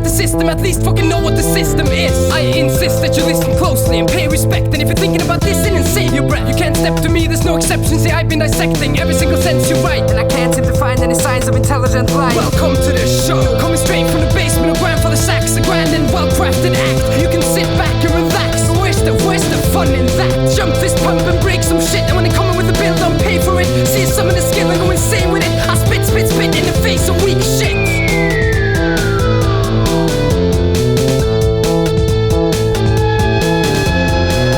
at the system, at least fucking know what the system is. I insist that you listen closely and pay respect. And if you're thinking about this, then save your breath. You can't step to me, there's no exceptions. Yeah, I've been dissecting every single sentence you write, and I can't seem to find any signs of intelligent life. Welcome to the show, coming straight from the basement of grandfather Sax, a grand and well-crafted act. You can sit back and relax. Where's the fun in that? Jump fist pump and break some shit, and when they come in with a bill, don't pay for it. See some of the skill and go insane with it. I spit in the face of weak shit.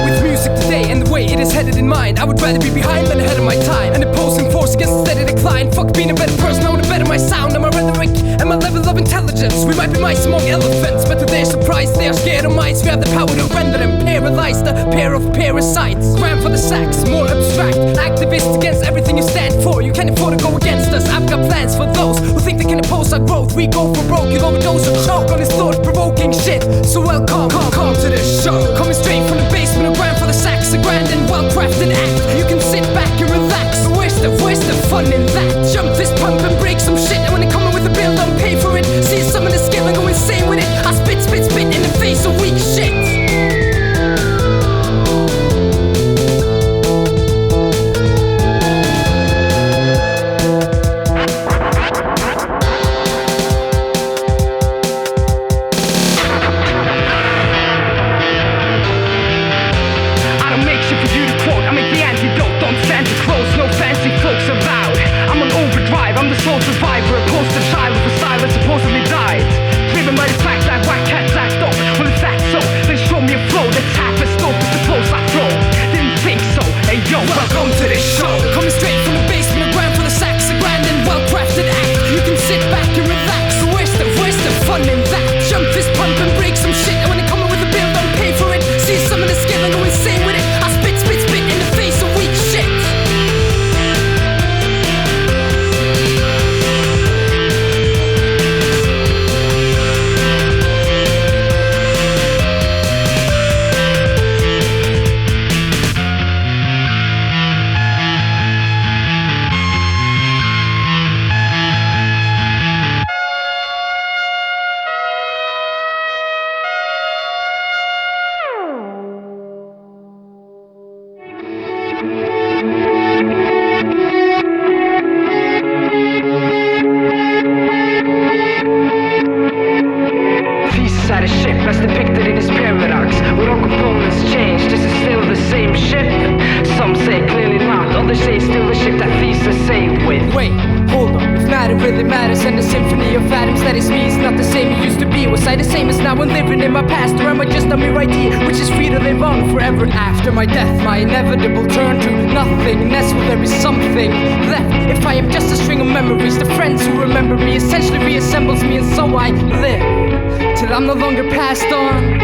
With music today and the way it is headed in mind, I would rather be behind than ahead of my time. An opposing force against a steady decline. Fuck being a better person, I wanna better my sound and my rhetoric and my level of intelligence. We might be mice among elephants, but to their surprise, they are scared of mice. We have the power to render them paralyzed, a pair of parasites. Grandfather Sax, more abstract, activist against everything you stand for. You can't afford to go against us. I've got plans for those who think they can oppose our growth. We go for broke, you'll overdose or choke on this thought-provoking shit. So welcome to the show, coming straight from the basement of grandfather Sax, a grand and well-crafted act. You can sit back and relax. Where's the fun in that? Jump fist pump and break some shit, and when they come in with a bill, don't pay for it. See some of the skill and go insane with it. I spit in the face of weak shit. I don't make shit for you to quote, I make the antidote. Don't stand too close, no fancy folks allowed. I'm on overdrive, I'm the sole survivor, a poster child with a style that supposedly died. Driven by the fact that white cats act up. Well, if that's so, then show me a flow that's half as dope as the flows I throw. Didn't think so, hey yo, welcome to this show. Coming straight from the basement of grandfather Sax, a grand and well-crafted act. You can sit back and relax. Where's the fun in that? Jump fist pump and break some shit, and when they come in with a bill, don't pay for it. See some of the skill and go insane with it. I spit in the face of weak shit. At a ship as depicted in this paradox, with all components changed, this is still the same ship. Some say clearly not, others say still the ship that Thesis sailed with. Wait, hold up, if matter really matters and the symphony of atoms that is me is not the same it used to be, was I the same as now when living in my past, or am I just a mere idea which is free to live on forever after my death? My inevitable turn to nothingness, will there be something left? If I am just a string of memories, the friends who remember me essentially reassembles me, and so I live till I'm no longer passed on,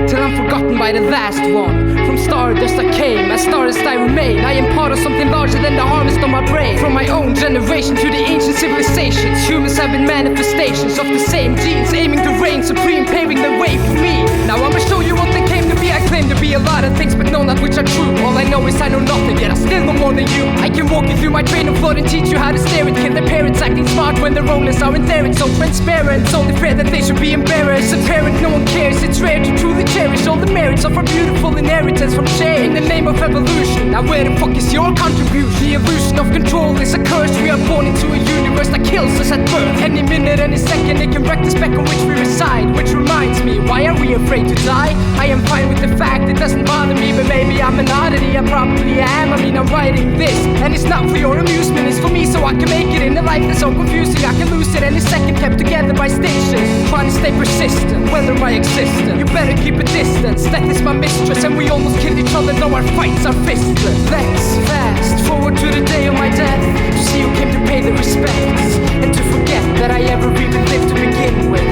till I'm forgotten by the last one. From stardust I came, as stardust I remain. I am part of something larger than the harvest on my brain. From my own generation to the ancient civilizations, humans have been manifestations of the same genes, aiming to reign supreme, paving the way for me. Now I'ma show you what they came to be. I claim to be a lot of things, but know not which are true. All I know is I know nothing, yet I still know more than you. I can walk you through my train of thought and teach you how to stare at kill their parents acting smart when their owners aren't there. It's so transparent, it's only fair that they should be embarrassed. Apparent, no one cares, it's rare to truly cherish all the merits of our beautiful inheritance from share. In the name of evolution, now where the fuck is your contribution? The illusion of control is a curse. We are born into a universe that kills us at birth. Any minute, any second, it can wreck the speck on which we reside. Which reminds me, why are we afraid to die? I am fine with the fact it doesn't bother me, but maybe I'm an oddity, I probably am. I mean, I'm writing this, and it's not for your amusement, it's for me so I can make it in a life that's so confusing. I can lose it any second, kept together by stations. Trying to stay persistent, whether my existence. You better keep a distance, death is my mistress, and we almost killed each other, though our fights are fistless. Let's fast forward to the day of my death, to see who came to pay the respects, and to forget that I ever even lived to begin with.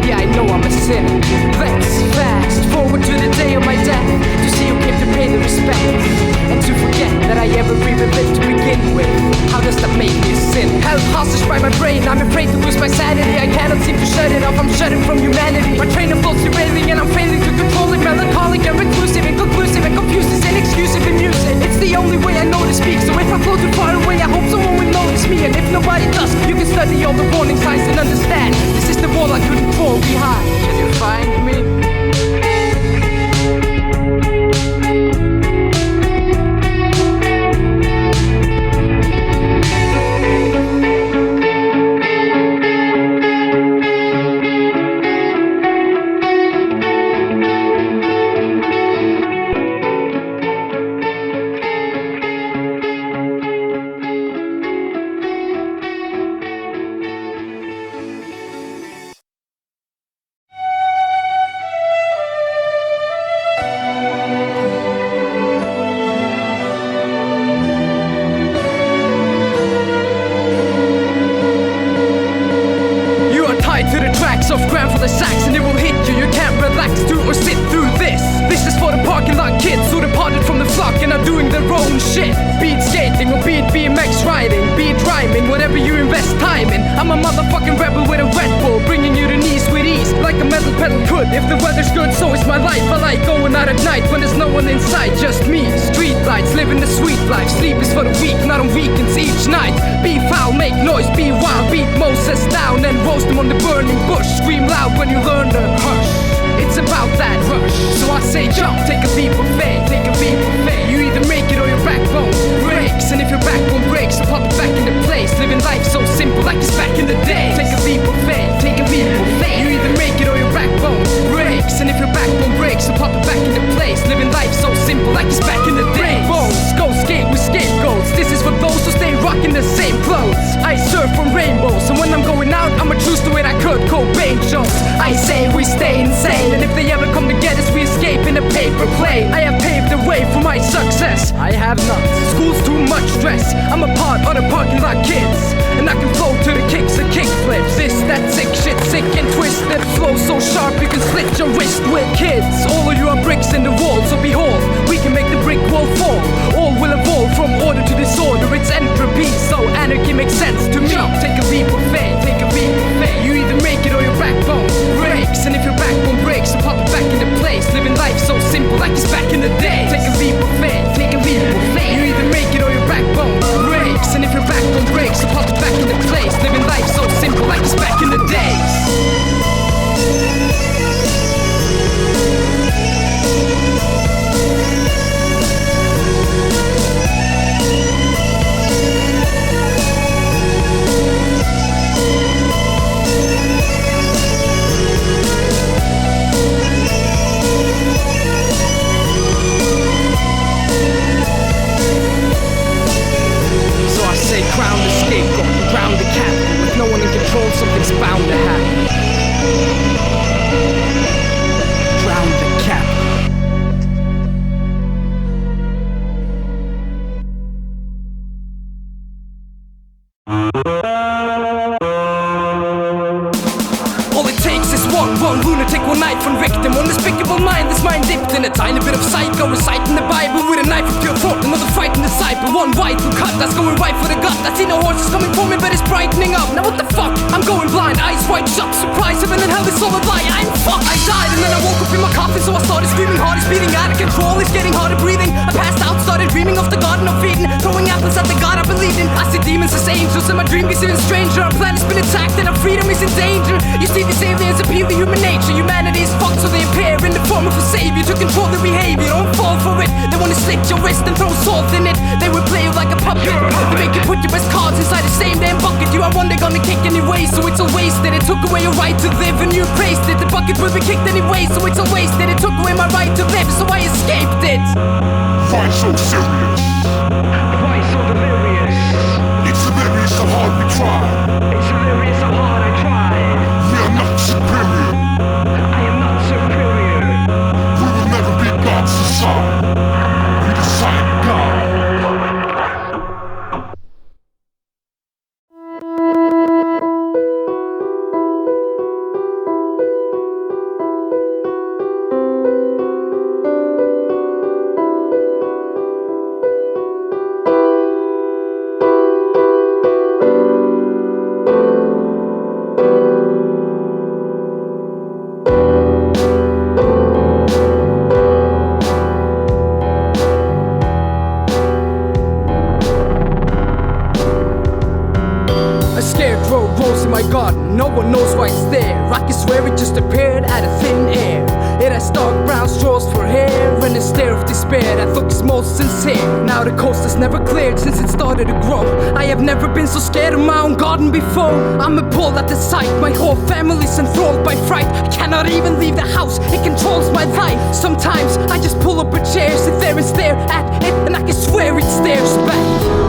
Yeah, I know I'm a sinner. Let's fast forward to the day of my death, to see who came to pay the respects, and to forget that I ever even lived to begin with. How does that make me a sinner? Held hostage by my brain, I'm afraid to lose my sanity. I cannot seem to shut it off, I'm shutting from humanity. My train of thoughts derailing and I'm failing to control it. Melancholic and reclusive, inconclusive and confused is inexclusive in music. It's the only way I know to speak, so if I flow too far away, I hope someone will notice me. And if nobody does, you can study all the warning signs and understand this is the wall I couldn't fall behind. Can you find me? To the tracks of grandfather sax, and it will hit you. You can't relax to or sit through this. This is for the parking lot kids who departed from the flock and are doing their own shit. Beat skating or beat BMX riding, beat rhyming, whatever you invest time in. I'm a motherfucking rebel with a Red Bull, bringing you to knees with ease, like a metal pedal could. If the weather's good, so is my life. I like going out at night when there's no one inside, just me. Street lights, living the sweet life. Sleep is for the weak, not on weekends each night. Be foul, make noise, be wild, beat Moses down and roast him on the burning bush. Scream loud when you learn to hush. It's about that rush. So I say jump, take a leap of faith, take a leap of faith. You either make it or your backbone breaks. And if your backbone breaks, so pop it back into place. Living life so simple like it's back in the day. Take a leap of faith, take a leap of faith. You either make it or your backbone breaks. And if your backbone breaks, so pop it back into place. Living life so simple like it's back in the day. Bones, go skate with scapegoats. This is for those who stay rocking the same clothes. I surf on rainbows, and when I'm going out, I'ma choose the way that Kurt Cobain chose. I say we stay insane, and if they ever come to get us, we escape in a paper plane. I have paved the way for my success. I have not. School's too much stress. I'm a part of the parking lot kids, and I can flow to the kicks and kickflips. This, that sick shit, sick and twisted. Flow so sharp you can slit your wrist with. Kids, all of you are bricks in the wall, so behold, we can make the brick wall fall. All will evolve from order to disorder. It's entropy, so anarchy makes sense to me. Jump, take a leap of faith, take a leap of faith. You either make it or your backbone breaks. And if your backbone breaks, so pop it back into place. Living life so simple like it's back in the day. Take a leap of faith, take a leap of faith. You either make it or your backbone breaks. And if your backbone breaks, so pop it back into place. Living life so simple like it's back in the days. Crown the scapegoat, crown the captain. With no one in control, something's bound to happen. Drown the captain. All it takes is one lunatic, one knife, one victim, one despicable mind. This mind dipped in a tiny bit of psycho, reciting the Bible with a knife of pure throat. Another fighting disciple, one vital cut that's going right for the gut. I see no horses coming for me, but it's brightening up. Now what the fuck? I'm going blind, eyes wide shut. Surprise, heaven and hell is all a lie. I'm fucked. I died and then I woke up in my coffin, so I started screaming hard. It's beating out of control, it's getting harder breathing. I passed out, started dreaming of the garden of Eden, throwing apples at the God I believed in. I see demons as angels, and my dream gets even stranger. Our planet's been attacked and our freedom is in danger. You see, these aliens appeal to human nature. Humanity is fucked, so they appear in the form of a savior to control their behavior. Don't fall for it. They wanna slit your wrist and throw salt in it. They will play you like a puppet. They make you put your best cards inside the same damn bucket. You are one they're gonna kick anyway, so it's a wasted. It took away your right to live and you praised it. The bucket will be kicked anyway, so it's a wasted. It took away my right to live, so I escaped it. Why so serious? Why so delirious? It's hilarious how hard we try. It's hilarious how hard I try. We are not superior. I am not superior. We will never be God's aside. We decide God. no one knows why it's there. I can swear it just appeared out of thin air. It has dark brown straws for hair and a stare of despair that looks most sincere. Now the coast has never cleared since it started to grow. I have never been so scared of my own garden before. I'm appalled at the sight, my whole family's enthralled by fright. I cannot even leave the house, it controls my life. Sometimes I just pull up a chair, sit there and stare at it, and I can swear it stares back.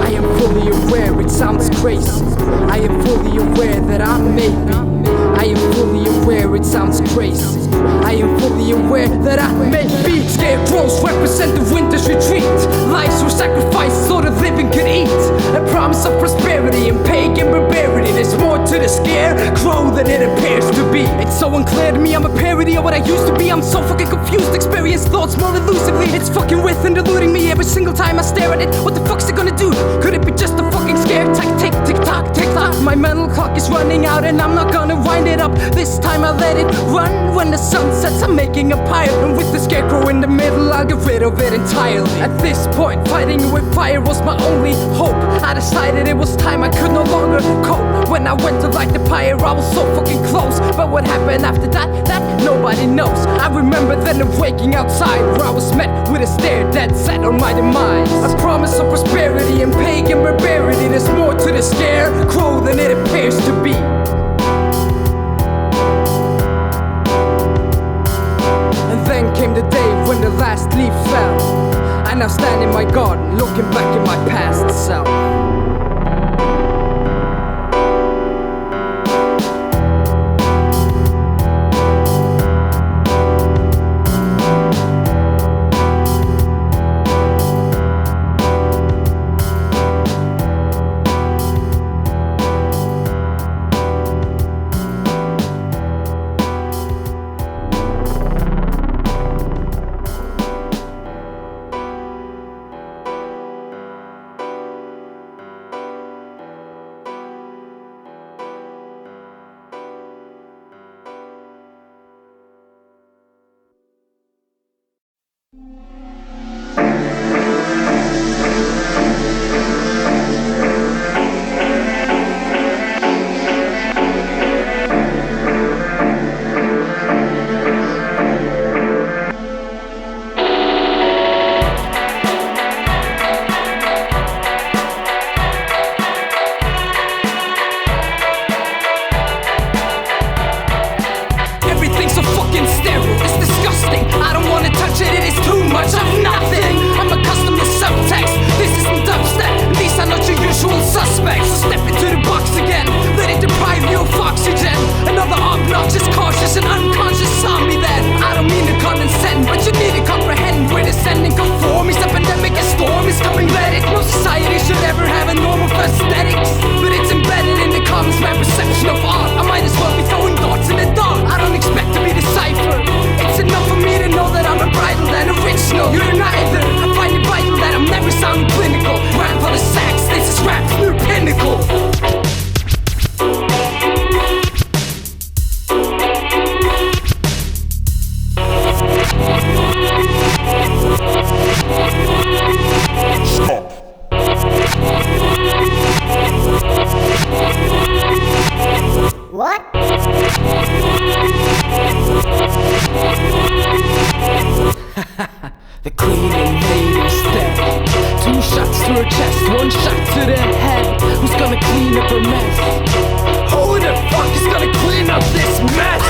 I am fully aware it sounds crazy. I am fully aware that I may be. I am fully aware it sounds crazy. I am fully aware that I may be. Scarecrows represent the winter's retreat. Lives were sacrificed so the living could eat. A promise of prosperity and pagan barbarity. There's more to the scarecrow than it appears to be. It's so unclear to me, I'm a parody of what I used to be. I'm so fucking confused, experience thoughts more elusively. It's fucking with and deluding me every single time I stare at it. What the fuck's it gonna do? Could it be just a fucking scare? Tick, tick, tock, tick, tock. My mental clock is running out and I'm not gonna wind it up. This time I let it run. When the sun sets I'm making a pile, and with the scarecrow in the middle I'll get rid of it entirely. At this point fighting with fire was my only hope. I decided it was time, I could no longer cope. When I went to light the pyre I was so fucking close. But what happened after that nobody knows. I remember then of waking outside where I was met with a stare that set on my demise. A promise of prosperity and pagan barbarity. There's more to the scarecrow than it appears to be. And then came the day when the last leaf fell. I now stand in my garden, looking back in my past self. The clean and native step. 2 shots to her chest, 1 shot to the head. Who's gonna clean up her mess? Who the fuck is gonna clean up this mess?